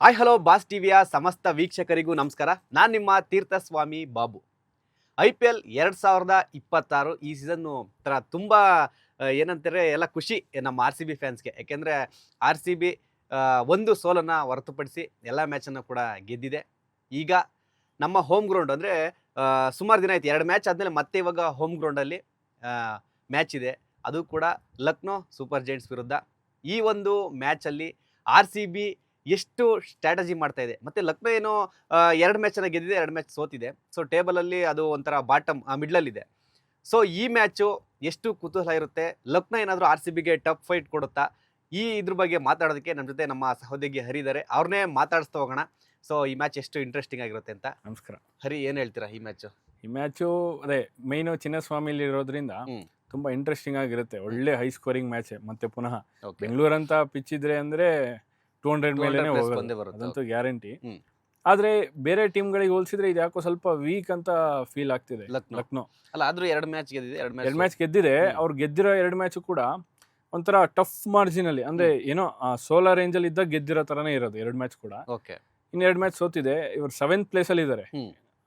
Hi hello boss ಟಿವಿಯ ಸಮಸ್ತ ವೀಕ್ಷಕರಿಗೂ ನಮಸ್ಕಾರ. ನಾನು ನಿಮ್ಮ ತೀರ್ಥಸ್ವಾಮಿ ಬಾಬು. IPL 2026 ಈ ಸೀಸನ್ನು ತುಂಬ ಏನಂತಾರೆ ಎಲ್ಲ ಖುಷಿ ನಮ್ಮ RCB ಫ್ಯಾನ್ಸ್ಗೆ. ಯಾಕೆಂದರೆ RCB ಒಂದು ಸೋಲನ್ನು ಹೊರತುಪಡಿಸಿ ಎಲ್ಲ ಮ್ಯಾಚನ್ನು ಕೂಡ ಗೆದ್ದಿದೆ. ಈಗ ನಮ್ಮ ಹೋಮ್ ಗ್ರೌಂಡ್ ಅಂದರೆ ಸುಮಾರು ದಿನ ಆಯ್ತು, 2 ಮ್ಯಾಚ್ ಆದಮೇಲೆ ಮತ್ತೆ ಇವಾಗ ಹೋಮ್ ಗ್ರೌಂಡಲ್ಲಿ ಮ್ಯಾಚ್ ಇದೆ. ಅದು ಕೂಡ ಲಕ್ನೋ ಸೂಪರ್ ಜೈಂಟ್ಸ್ ವಿರುದ್ಧ. ಈ ಒಂದು ಮ್ಯಾಚಲ್ಲಿ RCB ಎಷ್ಟು ಸ್ಟ್ರಾಟಜಿ ಮಾಡ್ತಾ ಇದೆ. ಮತ್ತು ಲಕ್ನೋ ಏನೋ 2 ಮ್ಯಾಚನ್ನು ಗೆದ್ದಿದೆ, 2 ಮ್ಯಾಚ್ ಸೋತಿದೆ. ಸೊ ಟೇಬಲಲ್ಲಿ ಅದು ಒಂಥರ ಬಾಟಮ್ ಮಿಡ್ಲಲ್ಲಿದೆ. ಸೊ ಈ ಮ್ಯಾಚು ಎಷ್ಟು ಕುತೂಹಲ ಇರುತ್ತೆ, ಲಕ್ನೋ ಏನಾದರೂ RCBಗೆ ಟಫ್ ಫೈಟ್ ಕೊಡುತ್ತಾ, ಇದ್ರ ಬಗ್ಗೆ ಮಾತಾಡೋದಕ್ಕೆ ನಮ್ಮ ಜೊತೆ ನಮ್ಮ ಸಹೋದ್ಯೋಗಿ ಹರಿ ಇದ್ದಾರೆ. ಅವ್ರನ್ನೇ ಮಾತಾಡಿಸ್ತಾ ಹೋಗೋಣ. ಸೊ ಈ ಮ್ಯಾಚ್ ಎಷ್ಟು ಇಂಟ್ರೆಸ್ಟಿಂಗ್ ಆಗಿರುತ್ತೆ ಅಂತ. ನಮಸ್ಕಾರ. ಹರಿ, ಏನು ಹೇಳ್ತೀರಾ ಈ ಮ್ಯಾಚು? ಈ ಮ್ಯಾಚು ಅದೇ ಮೈನು ಚಿನ್ನಸ್ವಾಮಿಲಿ ಇರೋದ್ರಿಂದ ತುಂಬಾ ಇಂಟ್ರೆಸ್ಟಿಂಗ್ ಆಗಿರುತ್ತೆ. ಒಳ್ಳೆ ಹೈ ಸ್ಕೋರಿಂಗ್ ಮ್ಯಾಚ್. ಮತ್ತೆ ಪುನಃ ಬೆಂಗಳೂರು ಅಂತ ಪಿಚ್ ಇದ್ರೆ ಅಂದ್ರೆ 200 ಮೇಲೆ ಅದಂತೂ ಗ್ಯಾರಂಟಿ. ಆದ್ರೆ ಬೇರೆ ಟೀಮ್ಗಳಿಗೆ ಹೋಲಿಸಿದ್ರೆ ಇದು ಯಾಕೋ ಸ್ವಲ್ಪ ವೀಕ್ ಅಂತ ಫೀಲ್ ಆಗ್ತಿದೆ ಲಕ್ನೋ. ಅಲ್ಲ, ಆದ್ರೂ 2 ಮ್ಯಾಚ್ ಗೆದ್ದಿದೆ, 2 ಮ್ಯಾಚ್ ಗೆದ್ದಿದೆ. ಅವ್ರು ಗೆದ್ದಿರೋ 2 ಮ್ಯಾಚ್ ಕೂಡ ಒಂಥರ ಟಫ್ ಮಾರ್ಜಿನ್ ಅಲ್ಲಿ, ಅಂದ್ರೆ ಏನೋ ಸೋಲಾರ್ ರೇಂಜ್ ಅಲ್ಲಿ ಇದ್ದಾಗ ಗೆದ್ದಿರೋ ತರನೇ ಇರೋದು 2 ಮ್ಯಾಚ್ ಕೂಡ. ಇನ್ನು 2 ಮ್ಯಾಚ್ ಸೋತಿದೆ. ಇವ್ರು 7th ಪ್ಲೇಸ್ ಅಲ್ಲಿ ಇದ್ದಾರೆ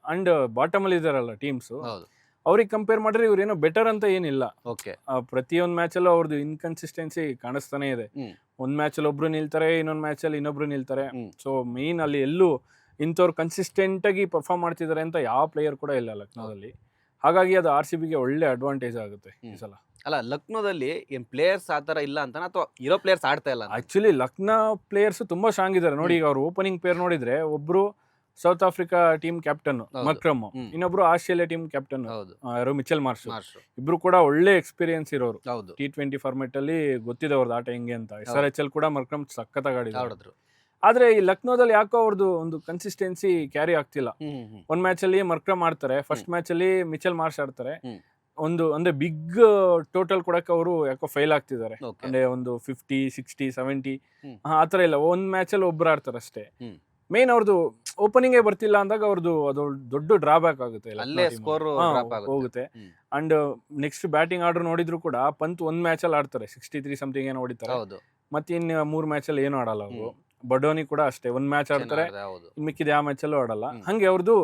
ಅಂಡ್ ಬಾಟಮ್ ಅಲ್ಲಿ ಇದಾರಲ್ಲ ಟೀಮ್ಸ್. ಅವ್ರಿಗೆ ಕಂಪೇರ್ ಮಾಡಿದ್ರೆ ಇವ್ರು ಏನೋ ಬೆಟರ್ ಅಂತ ಏನಿಲ್ಲ. ಪ್ರತಿಯೊಂದು ಮ್ಯಾಚ್ ಅಲ್ಲೂ ಅವ್ರದ್ದು ಇನ್ಕನ್ಸಿಸ್ಟೆನ್ಸಿ ಕಾಣಿಸ್ತಾನೆ ಇದೆ. ಒಂದ್ ಮ್ಯಾಚ್ ಅಲ್ಲಿ ಒಬ್ರು ನಿಲ್ತಾರೆ, ಇನ್ನೊಂದ್ ಮ್ಯಾಚ್ ಅಲ್ಲಿ ಇನ್ನೊಬ್ರು ನಿಲ್ತಾರೆ. ಸೊ ಮೇನ್ ಅಲ್ಲಿ ಎಲ್ಲೂ ಇಂಥವ್ರು ಕನ್ಸಿಸ್ಟೆಂಟ್ ಆಗಿ ಪರ್ಫಾರ್ಮ್ ಮಾಡ್ತಿದ್ದಾರೆ ಅಂತ ಯಾವ ಪ್ಲೇಯರ್ ಕೂಡ ಇಲ್ಲ ಲಕ್ನೋದಲ್ಲಿ. ಹಾಗಾಗಿ ಅದು RCBಗೆ ಒಳ್ಳೆ ಅಡ್ವಾಂಟೇಜ್ ಆಗುತ್ತೆ ಈ ಸಲ. ಅಲ್ಲ, ಲಕ್ನೋದಲ್ಲಿ ಏನ್ ಪ್ಲೇಯರ್ಸ್ ಆ ತರ ಇಲ್ಲ ಅಂತ ಅಥವಾ ಇರೋ ಪ್ಲೇಯರ್ಸ್ ಆಡ್ತಾ ಇಲ್ಲ? ಆಕ್ಚುಲಿ ಲಕ್ನೋ ಪ್ಲೇಯರ್ಸ್ ತುಂಬಾ ಸ್ಟ್ರಾಂಗ್ ಇದ್ದಾರೆ. ನೋಡಿ, ಈಗ ಅವ್ರ ಓಪನಿಂಗ್ ಪೇರ್ ನೋಡಿದ್ರೆ ಒಬ್ರು South Africa team captain Markram, ಇನ್ನೊಬ್ರು Australia team captain Mitchell Marsh. ಇಬ್ರು ಕೂಡ ಒಳ್ಳೆ ಎಕ್ಸ್ಪೀರಿಯನ್ಸ್ ಇರೋರು. T20 ಫಾರ್ಮೆಟ್ ಅಲ್ಲಿ ಗೊತ್ತಿದೆ ಅವ್ರದ್ದು ಆಟ ಹೆಂಗೆ ಅಂತ. SRHL ಕೂಡ ಮಕ್ರಮ್ ಸಖತ್ತಾಗಿ ಆಡಿದ್ರು. ಆದ್ರೆ ಈ ಲಕ್ನೋದಲ್ಲಿ ಯಾಕೋ ಅವ್ರದ್ದು ಒಂದು ಕನ್ಸಿಸ್ಟೆನ್ಸಿ ಕ್ಯಾರಿ ಆಗ್ತಿಲ್ಲ. ಒಂದ್ ಮ್ಯಾಚ್ ಅಲ್ಲಿ ಮರ್ಕ್ರಮ್ ಆಡ್ತಾರೆ, ಫಸ್ಟ್ ಮ್ಯಾಚ್ ಅಲ್ಲಿ ಮಿಚೆಲ್ ಮಾರ್ಷ್ ಆಡ್ತಾರೆ. ಅಂದ್ರೆ ಬಿಗ್ ಟೋಟಲ್ ಕೊಡಕ್ಕೆ ಅವರು ಯಾಕೋ ಫೈಲ್ ಆಗ್ತಿದ್ದಾರೆ. ಅಂದ್ರೆ ಒಂದು 50, 60, 70 ಆತರ ಇಲ್ಲ. ಒಂದ್ ಮ್ಯಾಚ್ ಅಲ್ಲಿ ಒಬ್ರು ಆಡ್ತಾರೆ ಅಷ್ಟೇ. ಮೇನ್ ಅವ್ರದ್ದು ಓಪನಿಂಗ್ ಬರ್ತಿಲ್ಲ ಅಂದಾಗ ಅವ್ರದ್ದು ಅದು ದೊಡ್ಡ ಡ್ರಾಬ್ಯಾಕ್ ಆಗುತ್ತೆ, ಹೋಗುತ್ತೆ. ಅಂಡ್ ನೆಕ್ಸ್ಟ್ ಬ್ಯಾಟಿಂಗ್ ಆರ್ಡರ್ ನೋಡಿದ್ರು ಕೂಡ ಪಂತ್ ಒಂದ್ ಮ್ಯಾಚ್ ಅಲ್ಲಿ ಆಡ್ತಾರೆ 63 ಸಮಥಿಂಗ್ ಏನೋ ಹೊಡಿತಾರೆ. ಮತ್ತೆ ಇನ್ 3 ಮ್ಯಾಚ್ ಅಲ್ಲಿ ಏನು ಆಡಲ್ಲ ಅವರು. ಬಡೋನಿ ಕೂಡ ಅಷ್ಟೇ, ಒಂದ್ ಮ್ಯಾಚ್ ಆಡ್ತಾರೆ, ಮಿಕ್ಕಿದ ಯಾವ ಮ್ಯಾಚ್ ಅಲ್ಲೂ ಆಡಲ್ಲ. ಹಂಗೆ ಅವ್ರದ್ದು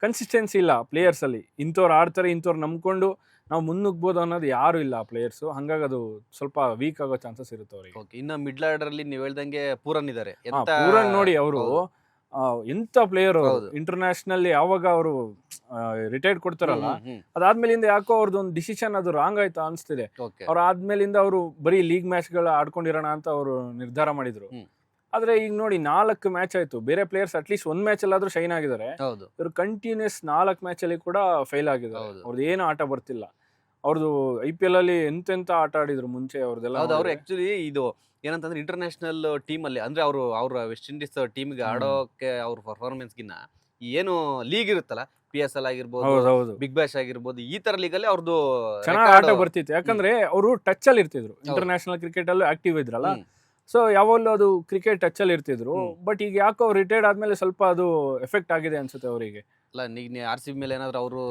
ಕನ್ಸಿಸ್ಟೆನ್ಸಿ ಇಲ್ಲ ಪ್ಲೇಯರ್ಸ್ ಅಲ್ಲಿ. ಇಂಥವ್ರು ಆಡ್ತಾರೆ, ಇಂಥವ್ರು ನಂಬ್ಕೊಂಡು ನಾವು ಮುನ್ನುಗ್ಬೋದು ಅನ್ನೋದು ಯಾರು ಇಲ್ಲ ಪ್ಲೇಯರ್ಸ್. ಹಂಗಾಗಿ ಅದು ಸ್ವಲ್ಪ ವೀಕ್ ಆಗೋ ಚಾನ್ಸಸ್ ಇರುತ್ತೆ ಅವ್ರಿಗೆ. ಇನ್ನು ಮಿಡ್ಲ್ ಆರ್ಡರ್ ಅಲ್ಲಿ ನೀವು ಹೇಳ್ದಂಗೆ ಪೂರನ್ ಇದಾರೆ. ಪೂರನ್ ನೋಡಿ, ಅವರು ಎಂತ ಪ್ಲೇಯರ್. ಇಂಟರ್ನ್ಯಾಷನಲ್ ಯಾವಾಗ ಅವರು ರಿಟೈರ್ಡ್ ಕೊಡ್ತಾರಲ್ಲ, ಅದಾದ್ಮೇಲಿಂದ ಯಾಕೋ ಅವ್ರದ್ದು ಒಂದು ಡಿಸಿಷನ್ ಅದು ರಾಂಗ್ ಆಯ್ತಾ ಅನ್ಸ್ತಿದೆ. ಅವ್ರ ಆದ್ಮೇಲಿಂದ ಅವರು ಬರೀ ಲೀಗ್ ಮ್ಯಾಚ್ ಗಳ ಆಡ್ಕೊಂಡಿರೋಣ ಅಂತ ಅವರು ನಿರ್ಧಾರ ಮಾಡಿದ್ರು. ಆದ್ರೆ ಈಗ ನೋಡಿ, 4 ಮ್ಯಾಚ್ ಆಯ್ತು. ಬೇರೆ ಪ್ಲೇಯರ್ಸ್ ಅಟ್ಲೀಸ್ಟ್ ಒಂದ್ ಮ್ಯಾಚ್ ಅಲ್ಲಾದ್ರೂ ಶೈನ್ ಆಗಿದ್ದಾರೆ. ಇವರು ಕಂಟಿನ್ಯೂಸ್ 4 ಮ್ಯಾಚ್ ಅಲ್ಲಿ ಕೂಡ ಫೇಲ್ ಆಗಿದ್ದಾರೆ. ಅವ್ರದ್ದು ಏನು ಆಟ ಬರ್ತಿಲ್ಲ. ಅವ್ರದ್ದು IPL ಅಲ್ಲಿ ಎಂತೆಂತ ಆಟ ಆಡಿದ್ರು ಮುಂಚೆ ಅವ್ರದ್ದೆಲ್ಲ. ಅವ್ರು ಆಕ್ಚುಲಿ ಇದು ಏನಂತಂದ್ರೆ ಇಂಟರ್ನ್ಯಾಷನಲ್ ಟೀಮ್ ಅಲ್ಲಿ, ಅಂದ್ರೆ ಅವ್ರ ವೆಸ್ಟ್ ಇಂಡೀಸ್ ಟೀಮ್ಗೆ ಆಡೋಕೆ ಅವ್ರ ಪರ್ಫಾರ್ಮೆನ್ಸ್ ಗಿನ್ನ ಏನು ಲೀಗ್ ಇರುತ್ತಲ್ಲ, PSL ಆಗಿರ್ಬೋದು, ಬಿಗ್ ಬ್ಯಾಶ್ ಆಗಿರ್ಬೋದು, ಈ ತರ ಲೀಗ್ ಅಲ್ಲಿ ಅವ್ರದ್ದು ಚೆನ್ನಾಗಿ ಆಟ ಬರ್ತಿತ್ತು. ಯಾಕಂದ್ರೆ ಅವರು ಟಚ್ ಅಲ್ಲಿ ಇರ್ತಿದ್ರು. ಇಂಟರ್ನ್ಯಾಷನಲ್ ಕ್ರಿಕೆಟ್ ಅಲ್ಲೂ ಆಕ್ಟಿವ್ ಇದ್ರಲ್ಲ. ಸೊ ಯಾವಾಗಲೂ ಅದು ಕ್ರಿಕೆಟ್ ಟಚ್ ಅಲ್ಲಿ ಇರ್ತಿದ್ರು. ಬಟ್ ಈಗ ಯಾಕೋ ಅವ್ರು ರಿಟೈರ್ಡ್ ಆದ್ಮೇಲೆ ಸ್ವಲ್ಪ ಅದು ಎಫೆಕ್ಟ್ ಆಗಿದೆ ಅನ್ಸುತ್ತೆ ಅವರಿಗೆ. RCB ಮೇಲೆ ಏನಾದ್ರು ಅವರು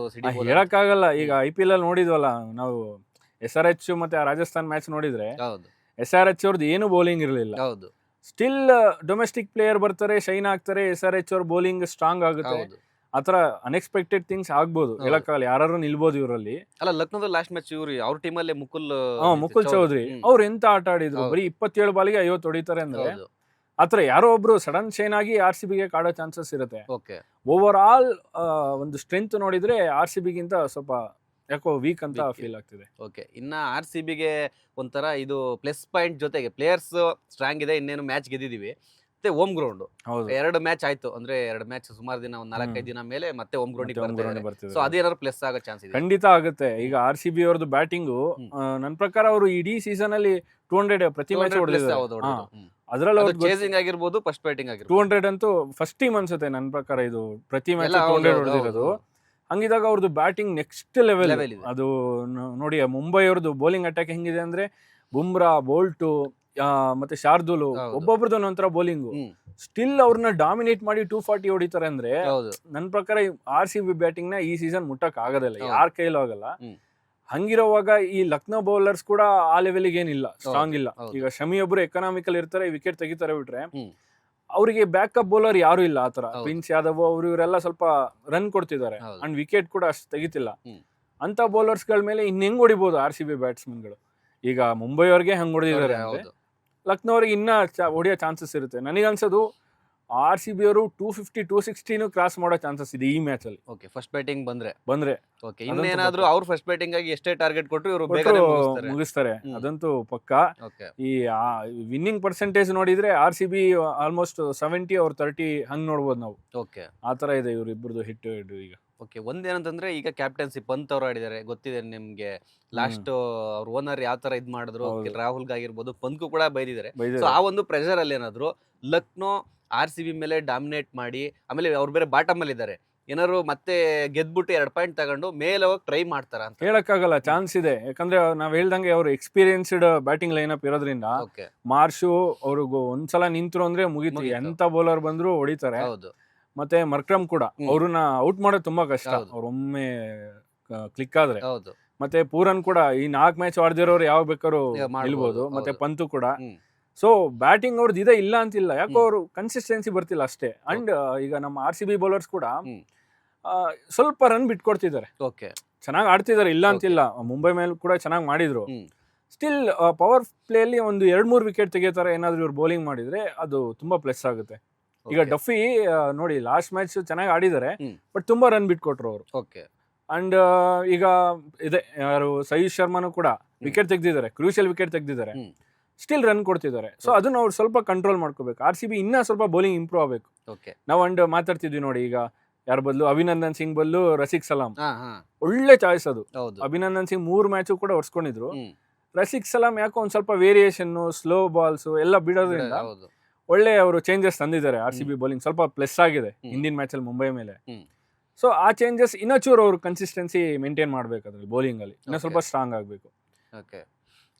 ಹೇಳಕ್ಕಾಗಲ್ಲ. ಈಗ IPL ಅಲ್ಲಿ ನೋಡಿದ್ವಲ್ಲ ನಾವು, SRH ಮತ್ತೆ ರಾಜಸ್ಥಾನ್ ಮ್ಯಾಚ್ ನೋಡಿದ್ರೆ SRH ಅವ್ರದ್ದು ಏನು ಬೌಲಿಂಗ್ ಇರಲಿಲ್ಲ. ಸ್ಟಿಲ್ ಡೊಮೆಸ್ಟಿಕ್ ಪ್ಲೇಯರ್ ಬರ್ತಾರೆ, ಶೈನ್ ಆಗ್ತಾರೆ. SRH ಅವ್ರ ಬೌಲಿಂಗ್ ಸ್ಟ್ರಾಂಗ್ ಆಗುತ್ತೆ. ಆತರ ಅನ್ಎಕ್ಸ್ಪೆಕ್ಟೆಡ್ ಥಿಂಗ್ಸ್ ಆಗ್ಬೋದು, ಹೇಳಕ್ಕಾಗಲ್ಲ. ಯಾರು ನಿಲ್ಬೋದು ಇವರಲ್ಲಿ. ಅಲ್ಲ, ಲಕ್ನೋದಲ್ಲಿ ಲಾಸ್ಟ್ ಮ್ಯಾಚ್ ಅವ್ರ ಟೀಮಲ್ಲೇ ಮುಕುಲ್ ಚೌಧರಿ ಅವ್ರು ಎಂತ ಆಟ ಆಡಿದ್ರು. ಬರೀ 27 ಬಾಲಿಗೆ 50 ಹೊಡಿತಾರೆ ಅಂದ್ರೆ ಆತರ ಯಾರೋ ಒಬ್ರು ಸಡನ್ ಶೈನ್ ಆಗಿ RCBಗೆ ಕಾಡೋ ಚಾನ್ಸಸ್ ಇರುತ್ತೆ. ಓವರ್ ಆಲ್ ಒಂದು ಸ್ಟ್ರೆಂತ್ ನೋಡಿದ್ರೆ RCBಗಿಂತ ಸ್ವಲ್ಪ ಯಾಕೋ ವೀಕ್ ಅಂತ ಫೀಲ್ ಆಗ್ತಿದೆ. ಇನ್ನ RCBಗೆ ಒಂಥರ ಇದು ಪ್ಲಸ್ ಪಾಯಿಂಟ್ ಜೊತೆಗೆ ಪ್ಲೇಯರ್ಸ್ ಸ್ಟ್ರಾಂಗ್ ಇದೆ. ಇನ್ನೇನು ಮ್ಯಾಚ್ ಗೆದ್ದಿದೀವಿ, ಮತ್ತೆ ಹೋಮ್ ಗ್ರೌಂಡ್ 2 ಮ್ಯಾಚ್ ಆಯ್ತು. ಅಂದ್ರೆ 2 ಮ್ಯಾಚ್ ಸುಮಾರು ದಿನ, 4-5 ದಿನ ಮೇಲೆ ಮತ್ತೆ ಹೋಮ್ ಗ್ರೌಂಡ್ ಬರ್ತಿದೆ. ಸೊ ಅದೇನಾದ್ರು ಪ್ಲಸ್ ಆಗೋ ಚಾನ್ಸ್ ಇದೆ? ಖಂಡಿತ ಆಗುತ್ತೆ. ಈಗ RCB ಅವ್ರದ್ದು ಬ್ಯಾಟಿಂಗು ನನ್ನ ಪ್ರಕಾರ ಅವರು ಇಡೀ ಸೀಸನ್ ಅಲ್ಲಿ 200 ಪ್ರತಿ ಮ್ಯಾಚ್ ಹೊಡೆದಿದ್ದಾರೆ. ಅದ್ರಲ್ಲಿ ಅವ್ರು ಚೇಸಿಂಗ್ ಆಗಿರ್ಬೋದು, ಫಸ್ಟ್ ಬ್ಯಾಟಿಂಗ್ ಆಗಿರ್ಬೋದು, 200 ಅಂತೂ ಫಸ್ಟ್ ಟೀಮ್ ಅನ್ಸುತ್ತೆ ನನ್ನ ಪ್ರಕಾರ. ಇದು ಪ್ರತಿ ಮ್ಯಾಚ್ 200 ಹೊಡೆದಿರೋದು. ಹಂಗಿದಾಗ ಅವ್ರದ್ದು ಬ್ಯಾಟಿಂಗ್ ನೆಕ್ಸ್ಟ್ ಲೆವೆಲ್. ಅದು ನೋಡಿ, ಮುಂಬೈ ಅವ್ರದ್ದು ಬೌಲಿಂಗ್ ಅಟ್ಯಾಕ್ ಹೆಂಗಿದೆ ಅಂದ್ರೆ ಬುಮ್ರಾ, ಬೋಲ್ಟು ಮತ್ತೆ ಶಾರ್ದೂಲ್ ಒಬ್ಬೊಬ್ರದ್ದು ಒಂಥರ ಬೌಲಿಂಗು. ಸ್ಟಿಲ್ ಅವ್ರನ್ನ ಡಾಮಿನೇಟ್ ಮಾಡಿ 240 ಹೊಡಿತಾರೆ ಅಂದ್ರೆ ನನ್ನ ಪ್ರಕಾರ RCB ಬ್ಯಾಟಿಂಗ್ ನ ಈ ಸೀಸನ್ ಮುಟ್ಟಕ್ ಆಗೋದಿಲ್ಲ, ಯಾರ ಕೈಲೂ ಆಗಲ್ಲ. ಹಂಗಿರೋವಾಗ ಈ ಲಕ್ನೋ ಬೌಲರ್ಸ್ ಕೂಡ ಆ ಲೆವೆಲ್ಗೆ ಏನಿಲ್ಲ, ಸ್ಟ್ರಾಂಗ್ ಇಲ್ಲ. ಈಗ ಶಮಿ ಒಬ್ರು ಎಕನಾಮಿಕಲ್ ಇರ್ತಾರೆ, ವಿಕೆಟ್ ತೆಗಿತಾರೆ ಬಿಟ್ರೆ ಅವರಿಗೆ ಬ್ಯಾಕಪ್ ಬೌಲರ್ ಯಾರು ಇಲ್ಲ ಆತರ. ಹೌದು. ಪ್ರಿನ್ಸ್ ಯಾದವ್ ಅವರು ಇವರೆಲ್ಲ ಸ್ವಲ್ಪ ರನ್ ಕೊಡ್ತಿದ್ದಾರೆ ಹೌದು. ಅಂಡ್ ವಿಕೆಟ್ ಕೂಡ ಅಷ್ಟು ತೆಗಿತಿಲ್ಲ. ಹ್ಮ್. ಅಂತ ಬೌಲರ್ಸ್ ಗಳ ಮೇಲೆ ಇನ್ ಹೆಂಗ್ ಹೊಡಿಬಹುದು RCB ಬ್ಯಾಟ್ಸ್ಮನ್ ಗಳು? ಈಗ ಮುಂಬೈ ಅವ್ರಿಗೆ ಹಂಗ್ ಹೊಡೆದಿದ್ದಾರೆ ಅಂದ್ರೆ ಹೌದು. ಲಕ್ನೋ ಅವ್ರಿಗೆ ಇನ್ನ ಹೊಡೆಯೋ ಚಾನ್ಸಸ್ ಇರುತ್ತೆ. ನನಗನ್ಸೋದು RCB ಅವರು 250 260 ಕ್ರಾಸ್ ಮಾಡೋ ಚಾನ್ಸಸ್ ಇದೆ ಈ ಮ್ಯಾಚ್ ಅಲ್ಲಿ. ಓಕೆ, ಫಸ್ಟ್ ಬ್ಯಾಟಿಂಗ್ ಬಂದ್ರೆ ಬಂದ್ರೆ ಓಕೆ. ಇನ್ನೇನಾದ್ರೂ ಅವ್ರು ಫಸ್ಟ್ ಬ್ಯಾಟಿಂಗ್ ಆಗಿ ಎಷ್ಟೇ ಟಾರ್ಗೆಟ್ ಕೊಟ್ಟರು ಇವರು ಬೇಗ ಮುಗಿಸ್ತಾರೆ, ಹ್ಮ್. ಅದಂತೂ ಪಕ್ಕ. ಓಕೆ. ಈ ವಿನ್ನಿಂಗ್ ಪರ್ಸೆಂಟೇಜ್ ನೋಡಿದ್ರೆ RCB ಆಲ್ಮೋಸ್ಟ್ 70 or 30 ಹಂಗ್ ನೋಡ್ಬೋದು ನಾವು. ಓಕೆ. ಆತರ ಇದೆ ಇವ್ರು ಇಬ್ಬರದು ಹಿಟ್ ಈಗ. ಓಕೆ, ಒಂದೇನಂತಂದ್ರೆ ಈಗ ಕ್ಯಾಪ್ಟನ್ಸಿ ಪಂತ್ ಅವ್ರು ಆಡಿದ್ದಾರೆ, ಗೊತ್ತಿದೆ ನಿಮ್ಗೆ. ಲಾಸ್ಟ್ ಅವ್ರ ಓನರ್ ಯಾವ ತರ ಇದ್ ಮಾಡಿದ್ರು, ಹೌದು. ರಾಹುಲ್ ಆಗಿರ್ಬೋದು, ಪಂತ್ಗೂ ಕೂಡ ಬೈದಿದ್ದಾರೆ. ಸೊ ಬೈದಿದ್ದಾರೆ. ಆ ಒಂದು ಪ್ರೆಷರ್ ಅಲ್ಲಿ ಏನಾದ್ರು ಲಕ್ನೋ RCB ಮೇಲೆ ಡಾಮಿನೇಟ್ ಮಾಡಿ, ಆಮೇಲೆ ಅವ್ರು ಬೇರೆ ಬಾಟಮ್ ಅಲ್ಲಿ ಇದ್ದಾರೆ, ಏನಾದ್ರು ಮತ್ತೆ ಗೆದ್ಬಿಟ್ಟು 2 ಪಾಯಿಂಟ್ ತಗೊಂಡು ಮೇಲೆ ಹೋಗಿ ಟ್ರೈ ಮಾಡ್ತಾರ ಅಂತ ಹೇಳಕ್ಕಾಗಲ್ಲ, ಚಾನ್ಸ್ ಇದೆ. ಯಾಕಂದ್ರೆ ನಾವ್ ಹೇಳ್ದಂಗೆ ಅವ್ರು ಎಕ್ಸ್ಪೀರಿಯನ್ಸ್ಡ್ ಬ್ಯಾಟಿಂಗ್ ಲೈನಪ್ ಇರೋದ್ರಿಂದ ಓಕೆ. ಮಾರ್ಷು ಅವ್ರಿಗೂ ಒಂದ್ಸಲ ನಿಂತ್ರು ಅಂದ್ರೆ ಮುಗೀತು, ಎಂತ ಬೌಲರ್ ಬಂದ್ರು ಹೊಡಿತಾರೆ. ಹೌದು. ಮತ್ತೆ ಮರ್ಕ್ರಮ್ ಕೂಡ ಅವ್ರನ್ನ ಔಟ್ ಮಾಡೋದು ತುಂಬಾ ಕಷ್ಟ, ಹೌದು. ಅವ್ರ ಒಮ್ಮೆ ಕ್ಲಿಕ್ ಆದ್ರೆ. ಹೌದು. ಮತ್ತೆ ಪೂರನ್ ಕೂಡ ಈ 4 ಮ್ಯಾಚ್ ಆಡ್ದಿರೋರು ಯಾವ ಬೇಕಾದ್ರು ಮಾಡ್ಬೋದು. ನಿಲ್ಬೋದು. ಮತ್ತೆ ಹೌದು. ಪಂತು ಕೂಡ. ಹ್ಮ್. ಸೊ ಬ್ಯಾಟಿಂಗ್ ಅವ್ರದ್ದು ಇದೆ ಇಲ್ಲ ಅಂತಿಲ್ಲ, ಯಾಕೋ ಅವರು ಕನ್ಸಿಸ್ಟೆನ್ಸಿ ಬರ್ತಿಲ್ಲ ಅಷ್ಟೇ. ಅಂಡ್ ಈಗ ನಮ್ಮ RCB ಬೌಲರ್ಸ್ ಕೂಡ ಹ್ಮ್. ಸ್ವಲ್ಪ ರನ್ ಬಿಟ್ಕೊಡ್ತಿದ್ದಾರೆ, ಓಕೆ. ಚೆನ್ನಾಗಿ ಆಡ್ತಿದ್ದಾರೆ, ಇಲ್ಲ ಅಂತಿಲ್ಲ. ಮುಂಬೈ ಮೇಲೆ ಕೂಡ ಚೆನ್ನಾಗಿ ಮಾಡಿದ್ರು. ಹ್ಮ್. ಸ್ಟಿಲ್ ಪವರ್ ಪ್ಲೇ ಅಲ್ಲಿ ಒಂದು 2-3 ವಿಕೆಟ್ ತೆಗಿತಾರೆ ಏನಾದ್ರು ಇವ್ರು ಬೌಲಿಂಗ್ ಮಾಡಿದ್ರೆ, ಅದು ತುಂಬಾ ಪ್ಲಸ್ ಆಗುತ್ತೆ. ಈಗ Okay. ಡಫಿ ನೋಡಿ ಲಾಸ್ಟ್ ಮ್ಯಾಚ್ ಚೆನ್ನಾಗಿ ಆಡಿದ್ದಾರೆ, ಹ್ಮ್. ಬಟ್ ತುಂಬಾ ರನ್ ಬಿಟ್ಕೊಟ್ರು ಅವರು. ಓಕೆ. ಅಂಡ್ ಈಗ ಇದೆ ಯಾರು ಸಯೀದ್ ಶರ್ಮಾನು ಕೂಡ ವಿಕೆಟ್ ತೆಗ್ದಿದ್ದಾರೆ, ಕ್ರೂಷಿಯಲ್ ವಿಕೆಟ್ ತೆಗ್ದಿದ್ದಾರೆ, ಹ್ಮ್. ಸ್ಟಿಲ್ ರನ್ ಕೊಡ್ತಿದ್ದಾರೆ. So Okay. ಅದನ್ನ ಅವ್ರು ಸ್ವಲ್ಪ ಕಂಟ್ರೋಲ್ ಮಾಡ್ಕೋಬೇಕು. RCB ಇನ್ನ ಸ್ವಲ್ಪ ಬೌಲಿಂಗ್ ಇಂಪ್ರೂವ್ ಆಗಬೇಕು. ಓಕೆ. ನಾವು ಅಂಡ್ ಮಾತಾಡ್ತಿದ್ವಿ ನೋಡಿ, ಈಗ ಯಾರ ಬದಲು ಅಭಿನಂದನ್ ಸಿಂಗ್ ಬದಲು ರಸಿಕ್ ಸಲಾಂ, ಹಾ ಹಾ. ಒಳ್ಳೆ ಚಾಯ್ಸ್ ಅದು. ಹೌದು. ಅಭಿನಂದನ್ ಸಿಂಗ್ 3 ಮ್ಯಾಚು ಕೂಡ ಹೊಡ್ಸ್ಕೊಂಡಿದ್ರು. ಹ್ಮ್. ರಸಿಕ್ ಸಲಾಂ ಯಾಕೋ ಒಂದ್ ಸ್ವಲ್ಪ ವೇರಿಯೇಷನ್, ಸ್ಲೋ ಬಾಲ್ಸ್ ಎಲ್ಲ ಬಿಡೋದ್ರಿಂದ ಹೌದು. ಒಳ್ಳೆ ಅವರು ಚೇಂಜಸ್ ತಂದಿದ್ದಾರೆ. RCB ಬೌಲಿಂಗ್ ಸ್ವಲ್ಪ ಪ್ಲಸ್ ಆಗಿದೆ ಹಿಂದಿನ ಮ್ಯಾಚ್ ಅಲ್ಲಿ ಮುಂಬೈ ಮೇಲೆ. ಹ್ಮ್. ಸೊ ಆ ಚೇಂಜಸ್ ಇನ್ನಚೂರು ಅವ್ರು ಕನ್ಸಿಸ್ಟೆನ್ಸಿ ಮೇಂಟೈನ್ ಮಾಡ್ಬೇಕು ಅದ್ರಲ್ಲಿ, ಬೌಲಿಂಗ್ ಅಲ್ಲಿ ಇನ್ನೂ Okay. ಸ್ವಲ್ಪ ಸ್ಟ್ರಾಂಗ್ ಆಗ್ಬೇಕು. ಓಕೆ.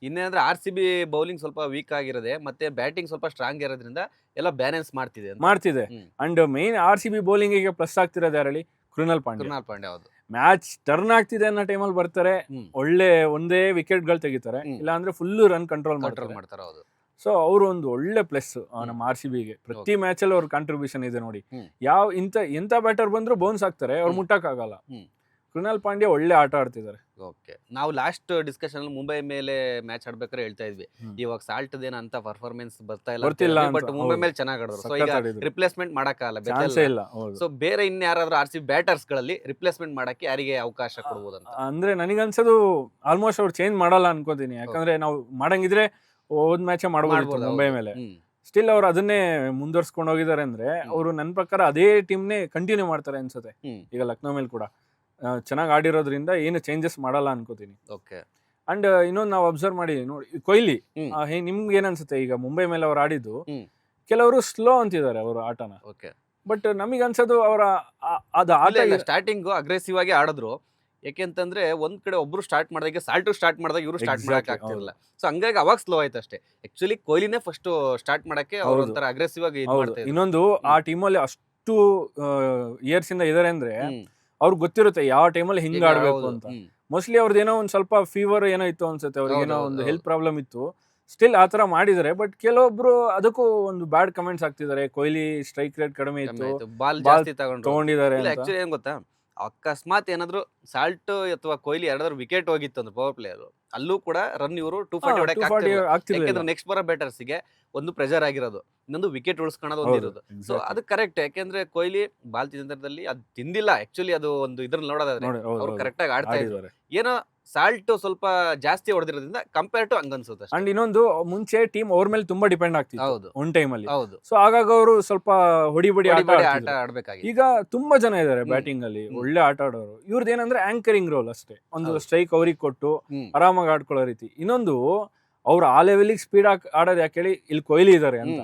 ಇನ್ನೇನಂದ್ರೆ RCB ಬೌಲಿಂಗ್ ಸ್ವಲ್ಪ ವೀಕ್ ಆಗಿರೋದೆ, ಮತ್ತೆ ಬ್ಯಾಟಿಂಗ್ ಸ್ವಲ್ಪ ಸ್ಟ್ರಾಂಗ್ ಇರೋದ್ರಿಂದ ಎಲ್ಲ ಬ್ಯಾಲೆನ್ಸ್ ಮಾಡ್ತಿದೆ ಅಂತ. ಮಾಡ್ತಿದೆ. ಹ್ಮ್. ಅಂಡ್ ಮೇನ್ RCB ಬೌಲಿಂಗ್ ಗೆ ಪ್ಲಸ್ ಆಗ್ತಿರೋದು ಯಾರಲ್ಲಿ? ಕೃಣಾಲ್ ಪಾಂಡ್ಯ. ಕೃಣಾಲ್ ಪಾಂಡ್ಯ. ಹೌದು. ಮ್ಯಾಚ್ ಟರ್ನ್ ಆಗ್ತಿದೆ ಅನ್ನೋ ಟೈಮಲ್ಲಿ ಬರ್ತಾರೆ, ಹ್ಮ್. ಒಳ್ಳೆ ಒಂದೇ ವಿಕೆಟ್ ಗಳು ತೆಗಿತಾರೆ, ಹ್ಮ್. ಇಲ್ಲ ಅಂದ್ರೆ ಫುಲ್ ರನ್ ಕಂಟ್ರೋಲ್ ಕಂಟ್ರೋಲ್ ಮಾಡ್ತಾರೆ. ಮಾಡ್ತಾರೆ. ಹೌದು. ಸೊ ಅವರು ಒಂದು ಒಳ್ಳೆ ಪ್ಲಸ್ ನಮ್ಮ RCB ಗೆ. ಪ್ರತಿ ಮ್ಯಾಚ್ ಅಲ್ಲಿ ಅವ್ರ ಕಾಂಟ್ರಿಬ್ಯೂಷನ್ ಇದೆ ನೋಡಿ. ಹ್ಮ್. ಎಂತ ಬ್ಯಾಟರ್ ಬಂದ್ರು ಬೌನ್ಸ್ ಆಗ್ತಾರೆ, ಅವ್ರು ಮುಟ್ಟಕ್ ಆಗಲ್ಲ. ಹ್ಮ್. ಕೃಣಾಲ್ ಪಾಂಡ್ಯ ಒಳ್ಳೆ ಆಟ ಆಡ್ತಿದ್ದಾರೆ. ಓಕೆ. ನಾವು ಲಾಸ್ಟ್ ಡಿಸ್ಕಷನ್ ಅಲ್ಲಿ ಮುಂಬೈ ಮೇಲೆ ಮ್ಯಾಚ್ ಆಡ್ಬೇಕಾದ್ರೆ ಹೇಳ್ತಾ ಇದ್ವಿ, ಇವಾಗ ಸಾಲ್ಟ್ ದೇನ ಅಂತ ಪರ್ಫಾರ್ಮೆನ್ಸ್ ಬರ್ತಿಲ್ಲ, ಬಟ್ ಮುಂಬೈ ಮೇಲೆ ಚೆನ್ನಾಗಿ ಆಡಿದ್ರು. ಸೊ ಈಗ ರಿಪ್ಲೇಸ್ಮೆಂಟ್ ಮಾಡಕ್ಕಾಗಲ್ಲ, ಚಾನ್ಸೇ ಇಲ್ಲ. ಹೌದು. ಸೊ ಬೇರೆ ಇನ್ಯಾರಾದ್ರೂ RCB ಬ್ಯಾಟರ್ಸ್ ಗಳಲ್ಲಿ ರಿಪ್ಲೇಸ್ಮೆಂಟ್ ಮಾಡಕ್ಕೆ ಯಾರಿಗೆ ಅವಕಾಶ ಕೊಡ್ಬೋದು ಅಂತ? ಅಂದ್ರೆ ನನಗನ್ಸೋದು ಆಲ್ಮೋಸ್ಟ್ ಅವ್ರು ಚೇಂಜ್ ಮಾಡಲ್ಲ ಅನ್ಕೋತೀನಿ. ಯಾಕಂದ್ರೆ ನಾವು ಮಾಡಂಗಿದ್ರೆ ಹೋದ್ ಮ್ಯಾಚ್ ಮಾಡ್ಬೋದು ಮುಂಬೈ ಮೇಲೆ. ಸ್ಟಿಲ್ ಅವ್ರು ಅದನ್ನೇ ಮುಂದುವರ್ಸ್ಕೊಂಡು ಹೋಗಿದ್ದಾರೆ ಅಂದ್ರೆ ಅವರು ನನ್ನ ಪ್ರಕಾರ ಅದೇ ಟೀಮ್ನೇ ಕಂಟಿನ್ಯೂ ಮಾಡ್ತಾರೆ ಅನ್ಸುತ್ತೆ. ಈಗ ಲಕ್ನೋ ಮೇಲೆ ಕೂಡ ಚೆನ್ನಾಗಿ ಆಡಿರೋದ್ರಿಂದ ಏನು ಚೇಂಜಸ್ ಮಾಡಲ್ಲ ಅನ್ಕೋತೀನಿ. ಓಕೆ. ಅಂಡ್ ಇನ್ನೊಂದು ನಾವು ಅಬ್ಸರ್ವ್ ಮಾಡಿ ನೋಡಿ, ಕೊಹ್ಲಿ ನಿಮ್ಗೆ ಏನ್ ಅನ್ಸುತ್ತೆ? ಈಗ ಮುಂಬೈ ಮೇಲೆ ಅವ್ರು ಆಡಿದ್ದು, ಕೆಲವರು ಸ್ಲೋ ಅಂತಿದ್ದಾರೆ ಅವರ ಆಟನ. ಓಕೆ. ಬಟ್ ನಮಗೆ ಅನ್ಸೋದು ಅವರ ಅದು ಆಟ ಸ್ಟಾರ್ಟಿಂಗ್ ಅಗ್ರೆಸಿವ್ ಆಗಿ ಆಡಿದ್ರು. ಯಾಕೆಂತಂದ್ರೆ ಒಂದ್ ಕಡೆ ಒಬ್ರು ಸ್ಟಾರ್ಟ್ ಮಾಡಿದಾಗ ಸಾಲ್ಟು ಸ್ಟಾರ್ಟ್ ಮಾಡಿದಾಗ ಇವರು ಸ್ಟಾರ್ಟ್ ಮಾಡಕ್ ಆಗ್ತಿರಲಿಲ್ಲ. ಸೊ ಹಂಗಾಗಿ ಅವಾಗ ಸ್ಲೋ ಆಯ್ತು ಅಷ್ಟೇ. ಆಕ್ಚುಲಿ ಕೊಹ್ಲಿನೇ ಫಸ್ಟ್ ಸ್ಟಾರ್ಟ್ ಮಾಡಕ್ಕೆ ಅವ್ರು ಒಂಥರ ಅಗ್ರೆಸಿವ್ ಆಗಿ ಇನ್ನೊಂದು ಆ ಟೀಮಲ್ಲಿ ಅಷ್ಟು ಇಯರ್ಸ್ ಇಂದ ಇದಾರೆ ಅಂದ್ರೆ ಅವ್ರಿಗೆ ಗೊತ್ತಿರುತ್ತೆ ಯಾವ ಟೈಮಲ್ಲಿ ಹಿಂಗ್ ಆಡ್ಬೇಕು ಅಂತ. ಮೋಸ್ಟ್ಲಿ ಅವ್ರದ್ದು ಏನೋ ಒಂದ್ ಸ್ವಲ್ಪ ಫೀವರ್ ಏನೋ ಇತ್ತು ಅನ್ಸುತ್ತೆ, ಅವ್ರಿಗೆ ಏನೋ ಒಂದು ಹೆಲ್ತ್ ಪ್ರಾಬ್ಲಮ್ ಇತ್ತು. ಸ್ಟಿಲ್ ಆತರ ಮಾಡಿದ್ದಾರೆ. ಬಟ್ ಕೆಲವೊಬ್ರು ಅದಕ್ಕೂ ಒಂದು ಬ್ಯಾಡ್ ಕಮೆಂಟ್ಸ್ ಆಗ್ತಿದ್ದಾರೆ, ಕೊಹ್ಲಿ ಸ್ಟ್ರೈಕ್ ರೇಟ್ ಕಡಿಮೆ ಇತ್ತು, ಬಾಲ್ ಜಾಸ್ತಿ ತಗೊಂಡಿದ್ದಾರೆ. ಆಕ್ಚುಲಿ ಏನ್ ಗೊತ್ತಾ, ಅಕಸ್ಮಾತ್ ಏನಾದ್ರು ಸಾಲ್ಟ್ ಅಥವಾ ಕೊಹ್ಲಿ ಯಾರಾದ್ರೂ ವಿಕೆಟ್ ಹೋಗಿತ್ತು ಅಂದ್ರೆ ಪವರ್ ಪ್ಲೇಯರ್, ಅಲ್ಲೂ ಕೂಡ ರನ್ ಇವರು 240 ಹೊಡೆಯಕ್ಕೆ ಆಗ್ತಿರ್ಲಿಲ್ಲ. ಯಾಕಂದ್ರೆ ನೆಕ್ಸ್ಟ್ ಬರೋ ಬ್ಯಾಟರ್ಸ್ ಗೆ ಒಂದು ಪ್ರೆಷರ್ ಆಗಿರೋದು, ಇನ್ನೊಂದು ವಿಕೆಟ್ ಉಳಿಸ್ಕೊಳ್ಳೋದು ಒಂದಿರೋದು. ಸೊ ಅದು ಕರೆಕ್ಟ್. ಯಾಕೆಂದ್ರೆ ಕೊಹ್ಲಿ ಬಾಲ್ ತಿಂದ್ರದಲ್ಲಿ ಅದು ತಿಂದಿಲ್ಲ, ಆಕ್ಚುಲಿ ಅದು ಒಂದು ಇದ್ರಲ್ಲಿ ನೋಡೋದಾದ್ರೆ ಅವ್ರು ಕರೆಕ್ಟ್ ಆಗಿ ಆಡ್ತಾ ಇದ್ದಾರೆ. ಏನೋ ಸಾಲ್ಟ್ ಸ್ವಲ್ಪ ಜಾಸ್ತಿ ಹೊಡೆದಿರೋದ್ರಿಂದ ಕಂಪೇರ್ ಟು ಹಂಗ ಅನ್ಸುತ್ತೆ. ಅಂಡ್ ಇನ್ನೊಂದು, ಮುಂಚೆ ಟೀಮ್ ಅವ್ರ ಮೇಲೆ ತುಂಬಾ ಡಿಪೆಂಡ್ ಆಗ್ತಿತ್ತು ಒಂದ್ ಟೈಮ್ ಅಲ್ಲಿ. ಹೌದು. ಸೊ ಹಾಗಾಗಿ ಅವರು ಸ್ವಲ್ಪ ಹೊಡಿ ಆಟ ಆಡ್ಬೇಕಾಗಿ. ಈಗ ತುಂಬಾ ಜನ ಇದಾರೆ ಬ್ಯಾಟಿಂಗ್ ಅಲ್ಲಿ ಒಳ್ಳೆ ಆಟ ಆಡೋರು. ಇವ್ರದ್ದು ಏನಂದ್ರೆ ಆಂಕರಿಂಗ್ ರೋಲ್ ಅಷ್ಟೇ, ಒಂದು ಸ್ಟ್ರೈಕ್ ಅವ್ರಿಗೆ ಕೊಟ್ಟು ಆರಾಮಾಗಿ ಆಡ್ಕೊಳ್ಳೋ ರೀತಿ. ಇನ್ನೊಂದು, ಅವ್ರು ಆ ಲೆವೆಲಿಗೆ ಸ್ಪೀಡ್ ಆಡೋದು ಯಾಕೆ ಹೇಳಿ, ಇಲ್ಲಿ ಕೊಹ್ಲಿ ಇದಾರೆ ಅಂತ.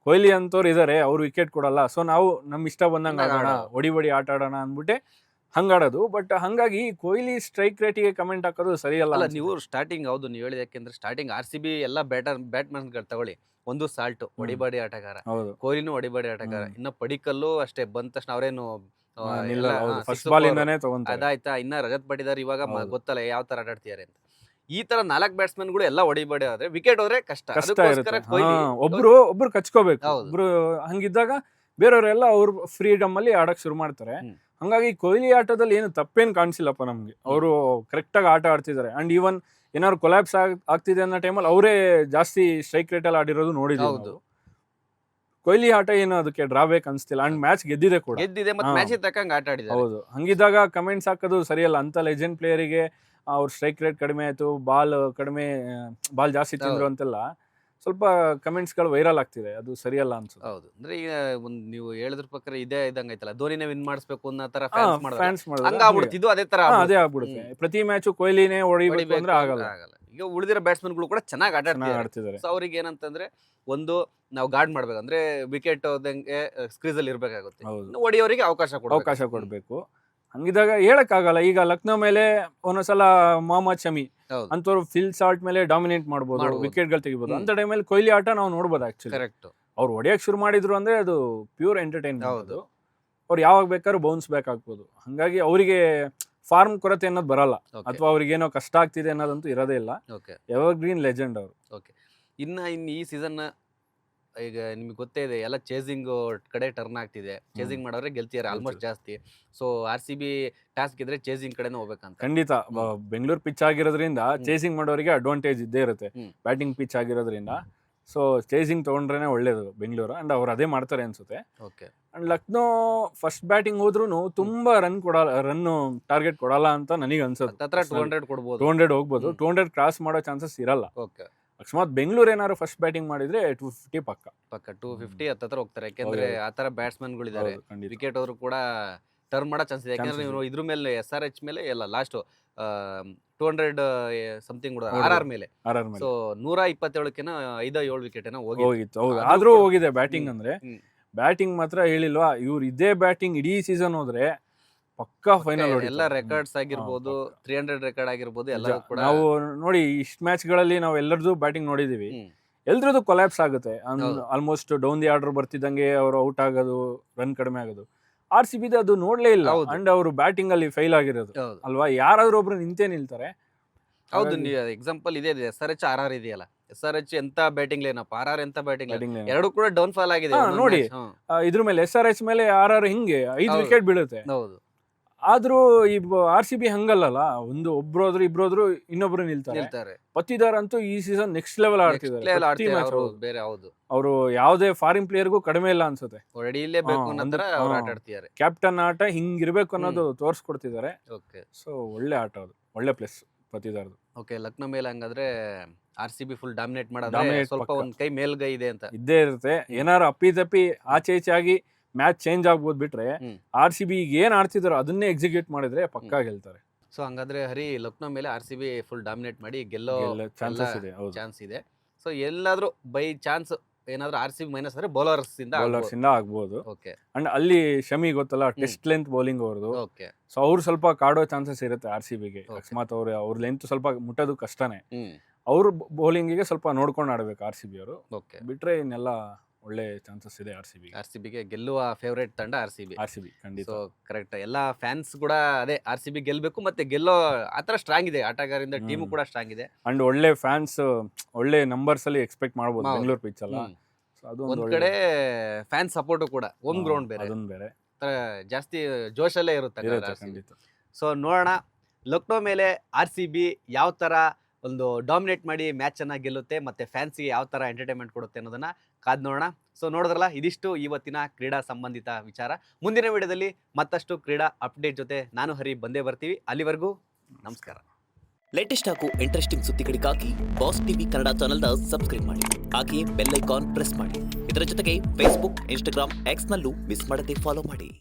ಕೊಹ್ಲಿ ಅಂತವ್ರು ಇದಾರೆ, ಅವ್ರು ವಿಕೆಟ್ ಕೊಡಲ್ಲ. ಸೊ ನಾವು ನಮ್ ಇಷ್ಟ ಬಂದಂಗ ಆಡೋಣ, ಹೊಡಿ ಆಟ ಆಡೋಣ ಅಂದ್ಬಿಟ್ಟೆ ಹಂಗಾಡೋದು. ಬಟ್ ಹಂಗಾಗಿ ಕೊಹ್ಲಿ ಸ್ಟ್ರೈಕ್ ರೇಟಿಗೆ ಕಮೆಂಟ್ ಹಾಕೋದು ಸರಿಯಲ್ಲ. ನೀವು ಸ್ಟಾರ್ಟಿಂಗ್ ಹೌದು ನೀವು ಹೇಳಿದ, ಯಾಕೆಂದ್ರೆ ಸ್ಟಾರ್ಟಿಂಗ್ RCB ಎಲ್ಲ ಬ್ಯಾಟ್ಮನ್ ತಗೊಳ್ಳಿ, ಒಂದು ಸಾಲ್ಟ್ ಹೊಡಿಬಾಡಿ ಆಟಗಾರ, ಕೊಹ್ಲಿನೂ ಹೊಡಿಬಾಡಿ ಆಟಗಾರ, ಇನ್ನ ಪಡಿಕಲ್ಲು ಅಷ್ಟೇ, ಬಂದ ತಕ್ಷಣ ಅವರೇನು ಫಸ್ಟ್ ಬಾಲ್ ಇಂದಾನೆ ತಗೊಂತಾರೆ. ಅದಾಯ್ತಾ, ಇನ್ನ ರಜತ್ ಪಾಟಿದಾರ್ ಇವಾಗ ಗೊತ್ತಲ್ಲ ಯಾವ ತರ ಆಟಾಡ್ತಿದ್ದಾರೆ ಅಂತ. ಈ ತರ 4 ಬ್ಯಾಟ್ಸ್ಮನ್ಗಳು ಎಲ್ಲ ಹೊಡಿಬೇಡಿ ಆದ್ರೆ ವಿಕೆಟ್ ಹೋದ್ರೆ ಕಷ್ಟ. ಕಷ್ಟ ಅದಕ್ಕೋಸ್ಕರ ಇರುತ್ತೆ. ಕೊಹ್ಲಿ ಒಬ್ರು ಕಚ್ಕೋಬೇಕು. ಹೌದು. ಒಬ್ರು ಹಂಗಿದ್ದಾಗ ಬೇರೆಯವರೆಲ್ಲ ಅವ್ರ ಫ್ರೀಡಮ್ ಅಲ್ಲಿ ಆಡಕ್ ಶುರು ಮಾಡ್ತಾರೆ. ಹಂಗಾಗಿ ಕೊಹ್ಲಿ ಆಟದಲ್ಲಿ ಏನು ತಪ್ಪೇನು ಕಾಣಿಸಿಲ್ಲಪ್ಪ ನಮ್ಗೆ. ಅವರು ಕರೆಕ್ಟ್ ಆಗಿ ಆಟ ಆಡ್ತಿದ್ದಾರೆ. ಅಂಡ್ ಈವನ್ ಏನಾದ್ರು ಕೊಲಾಪ್ಸ್ ಆಗ್ತಿದೆ ಅನ್ನೋ ಟೈಮಲ್ಲಿ ಅವರೇ ಜಾಸ್ತಿ ಸ್ಟ್ರೈಕ್ ರೇಟ್ ಅಲ್ಲಿ ಆಡಿರೋದು ನೋಡಿದ್ವಿ. ಹೌದು. ಕೊಹ್ಲಿ ಆಟ ಏನು ಅದಕ್ಕೆ ಡ್ರಾಬ್ಯಾಕ್ ಅನ್ಸ್ತಿಲ್ಲ. ಅಂಡ್ ಮ್ಯಾಚ್ ಗೆದ್ದಿದೆ ಕೂಡ. ಗೆದ್ದಿದೆ ಮತ್ತೆ ಹಾ. ಮ್ಯಾಚ್ ತಕ್ಕಂಗೆ ಆಟ ಆಡಿದ್ದಾರೆ. ಹೌದು. ಹಂಗಿದ್ದಾಗ ಕಮೆಂಟ್ಸ್ ಹಾಕೋದು ಸರಿಯಲ್ಲ. ಅಂತ ಲೆಜೆಂಡ್ ಪ್ಲೇಯರಿಗೆ ಅವ್ರ ಸ್ಟ್ರೈಕ್ ರೇಟ್ ಕಡಿಮೆ ಆಯ್ತು, ಬಾಲ್ ಜಾಸ್ತಿ ತಿಂದ್ರು ಅಂತೆಲ್ಲ ಸ್ವಲ್ಪ ಕಮೆಂಟ್ಸ್ ಗಳು ವೈರಲ್ ಆಗ್ತಿದೆ. ಅದು ಸರಿಯಲ್ಲ ಅನ್ಸುತ್ತೆ. ಹೌದು. ಅಂದ್ರೆ ಈಗ ನೀವು ಹೇಳಿದ್ರ ಪ್ರಕಾರ ಇದೇ ಇದಂಗೈತಲ್ಲ, ಧೋನಿನೇ ವಿನ್ ಮಾಡಿಸ್ಬೇಕು ಅನ್ನೋ ತರ ಫ್ಯಾನ್ಸ್ ಮಾಡಿದ್ರೆ ಫ್ಯಾನ್ಸ್ ಹಂಗ ಆಗ್ಬಿಡುತ್ತೆ. ಇದು ಅದೇ ತರ ಅದೇ ಆಗ್ಬಿಡುತ್ತೆ. ಪ್ರತಿ ಮ್ಯಾಚು ಕೊಹ್ಲಿನೇ ಹೊಡಿಬೇಕು ಅಂದ್ರೆ ಆಗಲ್ಲ. ಈಗ ಉಳಿದಿರೋ ಬ್ಯಾಟ್ಸ್ಮನ್ಗಳು ಕೂಡ ಚೆನ್ನಾಗಿ ಆಟ ಚೆನ್ನಾಗಿ ಆಡ್ತಿದ್ದಾರೆ. ಆಡ್ತಿದ್ದಾರೆ. ಸೊ ಅವ್ರಿಗೆ ಏನಂತಂದ್ರೆ ಒಂದು ನಾವು ಗಾರ್ಡ್ ಮಾಡ್ಬೇಕಂದ್ರೆ ವಿಕೆಟ್ ಹೋದಂಗೆ ಸ್ಕ್ರೀಸ್ ಅಲ್ಲಿ ಇರ್ಬೇಕಾಗುತ್ತೆ. ಹೌದು. ಇನ್ನು ಹೊಡಿಯೋರಿಗೆ ಅವಕಾಶ ಕೊಡ್ಬೇಕು. ಹಂಗಿದಾಗ ಹೇಳಕ್ ಆಗಲ್ಲ. ಈಗ ಲಕ್ನೋ ಮೇಲೆ ಒಂದೊಂದ್ಸಲ ಮೊಹಮ್ಮದ್ ಶಮಿ ಹೌದು. ಅಂತವ್ರು ಫಿಲ್ ಸಾಲ್ಟ್ ಮೇಲೆ ಡಾಮಿನೇಟ್ ಮಾಡ್ಬೋದು, ವಿಕೆಟ್ ಗಳು ತೆಗಿಬಹುದು. ಅಂತ ಟೈಮಲ್ಲಿ ಕೊಹ್ಲಿ ಆಟ ನಾವು ನೋಡ್ಬೋದು. Actually correct. ಅವ್ರು ಹೊಡಿಯಕ್ ಶುರು ಮಾಡಿದ್ರು ಅಂದ್ರೆ ಅದು ಪ್ಯೂರ್ ಎಂಟರ್ಟೈನ್ಮೆಂಟ್. ಹೌದು. ಅವ್ರು ಯಾವಾಗ ಬೇಕಾದ್ರೂ ಬೌನ್ಸ್ ಬ್ಯಾಕ್ ಆಗ್ಬೋದು. ಹಂಗಾಗಿ ಅವರಿಗೆ ಫಾರ್ಮ್ ಕೊರತೆ ಅನ್ನೋದು ಬರಲ್ಲ, ಅಥವಾ ಅವ್ರಿಗೆ ಏನೋ ಕಷ್ಟ ಆಗ್ತಿದೆ ಅನ್ನೋದಂತೂ ಇರೋದೇ ಇಲ್ಲ. ಎವರ್ ಗ್ರೀನ್ ಲೆಜೆಂಡ್ ಅವರು. ಇನ್ನು ಈ ಸೀಸನ್ ಈಗ ನಿಮ್ಗೆ ಗೊತ್ತೇ ಇದೆ, ಎಲ್ಲ ಚೇಸಿಂಗ್ ಕಡೆ ಟರ್ನ್ ಆಗ್ತಿದೆ. ಚೇಸಿಂಗ್ ಮಾಡೋರೆ ಗೆಲ್ತಿದ್ದಾರೆ ಆಲ್ಮೋಸ್ಟ್ ಜಾಸ್ತಿ. ಸೊ RCB ಟಾಸ್ಕ್ ಇದ್ರೆ ಚೇಸಿಂಗ್ ಕಡೆನೇ ಹೋಗ್ಬೇಕಂತ. ಖಂಡಿತ. ಬೆಂಗಳೂರು ಪಿಚ್ ಆಗಿರೋದ್ರಿಂದ ಚೇಸಿಂಗ್ ಮಾಡೋರಿಗೆ ಅಡ್ವಾಂಟೇಜ್ ಇದ್ದೇ ಇರುತ್ತೆ. ಬ್ಯಾಟಿಂಗ್ ಪಿಚ್ ಆಗಿರೋದ್ರಿಂದ ಸೊ ಚೇಸಿಂಗ್ ತಗೊಂಡ್ರೇನೆ ಒಳ್ಳೇದು ಬೆಂಗಳೂರು. ಅಂಡ್ ಅವ್ರು ಅದೇ ಮಾಡ್ತಾರೆ ಅನ್ಸುತ್ತೆ. ಅಂಡ್ ಲಕ್ನೋ ಫಸ್ಟ್ ಬ್ಯಾಟಿಂಗ್ ಹೋದ್ರು ತುಂಬಾ ರನ್ ಟಾರ್ಗೆಟ್ ಕೊಡಲ್ಲ ಅಂತ ನನಗೆ ಅನ್ಸುತ್ತೆ. 200 ಕೊಡ್ಬೋದು, 200 ಹೋಗ್ಬೋದು. 200 ಕ್ರಾಸ್ ಮಾಡೋ ಚಾನ್ಸಸ್ ಇರಲ್ಲ. ಅಕಸ್ಮಾತ್ ಬೆಂಗಳೂರು ಏನಾದ್ರು ಫಸ್ಟ್ ಬ್ಯಾಟಿಂಗ್ ಮಾಡಿದ್ರೆ 250 ಪಕ್ಕ 250 ಹತ್ರ ಹೋಗ್ತಾರೆ. ಯಾಕೆಂದ್ರೆ ಆತರ ಬ್ಯಾಟ್ಸ್ಮನ್ ಗಳಿದ್ದಾರೆ. ವಿಕೆಟ್ ಅವರು ಕೂಡ ಟರ್ನ್ ಮಾಡೋ ಚಾನ್ಸ್ ಇದೆ. ಯಾಕಂದ್ರೆ ನೀವು ಇದ್ರ ಮೇಲೆ SRH ಮೇಲೆ ಎಲ್ಲ ಲಾಸ್ಟ್ 200 ಸಮಥಿಂಗ್ RR ಮೇಲೆ. ಸೊ 127 5-7 ವಿಕೆಟ್ ಏನೋ ಹೋಗಿತ್ತು. ಹೌದು. ಆದ್ರೂ ಹೋಗಿದೆ ಬ್ಯಾಟಿಂಗ್. ಅಂದ್ರೆ ಬ್ಯಾಟಿಂಗ್ ಮಾತ್ರ ಹೇಳಿಲ್ವಾ, ಇವ್ರು ಇದೇ ಬ್ಯಾಟಿಂಗ್ ಇಡೀ ಸೀಸನ್ ಹೋದ್ರೆ ಪಕ್ಕಾ ಫೈನಲ್. ಎಲ್ಲ ರೆಕಾರ್ಡ್ಸ್ ಆಗಿರ್ಬೋದು, 300 ರೆಕಾರ್ಡ್ ಆಗಿರ್ಬೋದು, ಎಲ್ಲ ಕೂಡ ನಾವು ನೋಡಿ ಇಷ್ಟ ಮ್ಯಾಚ್ ಗಳಲ್ಲಿ ನಾವು ಎಲ್ಲರದು ಬ್ಯಾಟಿಂಗ್ ನೋಡಿದೀವಿ. ಎಲ್ರದ್ದು ಕೊಲಾಪ್ಸ್ ಆಗುತ್ತೆ. ಆಲ್ಮೋಸ್ಟ್ ಡೌನ್ ದಿ ಆರ್ಡರ್ ಬರ್ತಿದ್ದಂಗೆ ಅವ್ರು ಔಟ್ ಆಗೋದು, ರನ್ ಕಡಿಮೆ ಆಗೋದು. RCB ಅದು ನೋಡ್ಲೇ ಇಲ್ಲ. ಅಂಡ್ ಅವರು ಬ್ಯಾಟಿಂಗ್ ಅಲ್ಲಿ ಫೈಲ್ ಆಗಿರೋದು ಅಲ್ವಾ. ಯಾರಾದ್ರೂ ಒಬ್ರು ನಿಂತೇ ನಿಲ್ತಾರೆ. ಹೌದು. ಎಕ್ಸಾಂಪಲ್ ಇದೆ SRH RR ಇದೆಯಲ್ಲ. SRH ಎಂತ ಬ್ಯಾಟಿಂಗ್ ಏನಪ್ಪ, RR ಎಂತ ಬ್ಯಾಟಿಂಗ್, ಎರಡು ಕೂಡ ಡೌನ್ ಫಾಲ್ ಆಗಿದೆ. ನೋಡಿ ಇದ್ರ ಮೇಲೆ SRH ಮೇಲೆ RR ಹಿಂಗೆ 5 ವಿಕೆಟ್ ಬೀಳುತ್ತೆ. ಹೌದು. ಆದ್ರೂ ಈ RCB ಹಂಗಲ್ಲ. ಒಬ್ರೋದ್ರು ಇಬ್ರೋದ್ರು ಇನ್ನೊಬ್ರು ನಿಲ್ತಾರೆ. ಪತ್ತಿದಾರ್ ಅಂತೂ ಈ ಸೀಸನ್ ನೆಕ್ಸ್ಟ್ ಲೆವೆಲ್ ಆಡ್ತಿದ್ದಾರೆ. ಅವರು ಯಾವುದೇ ಫಾರಿನ್ ಪ್ಲೇಯರ್ಗೂ ಕಡಿಮೆ ಇಲ್ಲ ಅನ್ಸುತ್ತೆ. ಕ್ಯಾಪ್ಟನ್ ಆಟ ಹಿಂಗಿರ್ಬೇಕು ಅನ್ನೋದು ತೋರ್ಸ್ಕೊಡ್ತಿದ್ದಾರೆ. ಸೊ ಒಳ್ಳೆ ಆಟ ಅದು, ಒಳ್ಳೆ ಪ್ಲೇಸ್ ಪತ್ತಿದಾರ್ದು. ಲಕ್ನೋ ಮೇಲೆ ಹಂಗಾದ್ರೆ RCB ಫುಲ್ ಡಾಮಿನೇಟ್ ಮಾಡೋದು ಸ್ವಲ್ಪ ಒಂದ್ ಕೈ ಮೇಲ್ಗೈ ಇದೆ ಅಂತ ಇದ್ದೇ ಇರುತ್ತೆ. ಏನಾರು ಅಪ್ಪಿತಪ್ಪಿ ಆಚೆ ಈಚೆ ಆಗಿ ಮ್ಯಾಚ್ ಚೇಂಜ್ ಆಗ್ಬೋದು ಬಿಟ್ರೆ RCB ಈಗ ಏನ್ ಆಡ್ತಿದಾರೋ ಅದನ್ನೇ ಎಕ್ಸಿಕ್ಯೂಟ್ ಮಾಡಿದ್ರೆ ಪಕ್ಕಾ ಗೆಲ್ತಾರೆ. ಸೊ ಹಂಗಾದ್ರೆ ಹರಿ ಲಕ್ನೋ ಮೇಲೆ RCB ಫುಲ್ ಡಾಮಿನೇಟ್ ಮಾಡಿ ಗೆಲ್ಲೋ ಚಾನ್ಸ್ ಇದೆ. ಸೊ ಎಲ್ಲಾದ್ರೂ ಬೈ ಚಾನ್ಸ್ ಏನಾದ್ರೂ RCB ಮೈನಸ್ ಆದ್ರೆ ಬೌಲರ್ಸ್ ಇಂದ ಆಗ್ಬೋದು. ಅಂಡ್ ಅಲ್ಲಿ ಶಮಿ ಗೊತ್ತಲ್ಲ, ಟೆಸ್ಟ್ ಲೆಂತ್ ಬೌಲಿಂಗ್ ಅವ್ರದ್ದು. ಸೊ ಅವ್ರು ಸ್ವಲ್ಪ ಕಾಡೋ ಚಾನ್ಸಸ್ ಇರುತ್ತೆ RCBಗೆ. ಅಕಸ್ಮಾತ್ ಅವ್ರ ಲೆಂತ್ ಸ್ವಲ್ಪ ಮುಟ್ಟೋದು ಕಷ್ಟನೇ. ಅವ್ರ ಬೌಲಿಂಗಿಗೆ ಸ್ವಲ್ಪ ನೋಡ್ಕೊಂಡು ಆಡ್ಬೇಕು RCB ಅವರು. ಬಿಟ್ರೆ ಇನ್ನೆಲ್ಲ ಒಳ್ಳೆ ಚಾನ್ಸಸ್ ಇದೆ RCBಗೆ ಗೆಲ್ಲುವ ಫೇವರೇಟ್ ತಂಡ RCB. ಖಂಡಿತ. So correct. ಎಲ್ಲ ಫ್ಯಾನ್ಸ್ ಕೂಡ ಅದೇ RCB ಗೆಲ್ಬೇಕು ಮತ್ತೆ ಗೆಲ್ಲೋ ಆತರ ಸ್ಟ್ರಾಂಗ್ ಇದೆ. ಆಟಗಾರರಿಂದ ಟೀಮ್ ಕೂಡ ಸ್ಟ್ರಾಂಗ್ ಇದೆ. ಅಂಡ್ ಒಳ್ಳೆ ಫ್ಯಾನ್ಸ್ ಒಳ್ಳೆ ನಂಬರ್ಸ್ ಅಲ್ಲಿ ಎಕ್ಸ್ಪೆಕ್ಟ್ ಮಾಡಬಹುದು ಬೆಂಗಳೂರು ಪಿಚ್ ಅಲ್ಲ. ಒಂದ್ ಕಡೆ ಫ್ಯಾನ್ ಸಪೋರ್ಟ್ ಕೂಡ, ಹೋಮ್ ಗ್ರೌಂಡ್ ಬೇರೆ ಜಾಸ್ತಿ ಜೋಶಲ್ಲೇ ಇರುತ್ತೆ. ಸೊ ನೋಡೋಣ ಲಕ್ನೋ ಮೇಲೆ RCB ಯಾವ ತರ ಒಂದು ಡಾಮಿನೇಟ್ ಮಾಡಿ ಮ್ಯಾಚ್ ಅನ್ನ ಗೆಲ್ಲುತ್ತೆ, ಮತ್ತೆ ಫ್ಯಾನ್ಸ್ಗೆ ಯಾವ ತರ ಎಂಟರ್ಟೈನ್ಮೆಂಟ್ ಕೊಡುತ್ತೆ ಅನ್ನೋದನ್ನ ಕಾದ್ ನೋಡೋಣ. ಸೊ ನೋಡಿದ್ರಲ್ಲ, ಇದಿಷ್ಟು ಇವತ್ತಿನ ಕ್ರೀಡಾ ಸಂಬಂಧಿತ ವಿಚಾರ. ಮುಂದಿನ ವಿಡಿಯೋದಲ್ಲಿ ಮತ್ತಷ್ಟು ಕ್ರೀಡಾ ಅಪ್ಡೇಟ್ ಜೊತೆ ನಾನು ಹರಿ ಬಂದೇ ಬರ್ತೀವಿ. ಅಲ್ಲಿವರೆಗೂ ನಮಸ್ಕಾರ. ಲೇಟೆಸ್ಟ್ ಹಾಗೂ ಇಂಟ್ರೆಸ್ಟಿಂಗ್ ಸುದ್ದಿಗಳಿಗಾಗಿ ಬಾಸ್ ಟಿವಿ ಕನ್ನಡ ಚಾನೆಲ್ನ ಸಬ್ಸ್ಕ್ರೈಬ್ ಮಾಡಿ. ಹಾಗೆಯೇ ಬೆಲ್ ಐಕಾನ್ ಪ್ರೆಸ್ ಮಾಡಿ. ಇದರ ಜೊತೆಗೆ ಫೇಸ್ಬುಕ್, ಇನ್ಸ್ಟಾಗ್ರಾಮ್, ಎಕ್ಸ್ನಲ್ಲೂ ಮಿಸ್ ಮಾಡದೆ ಫಾಲೋ ಮಾಡಿ.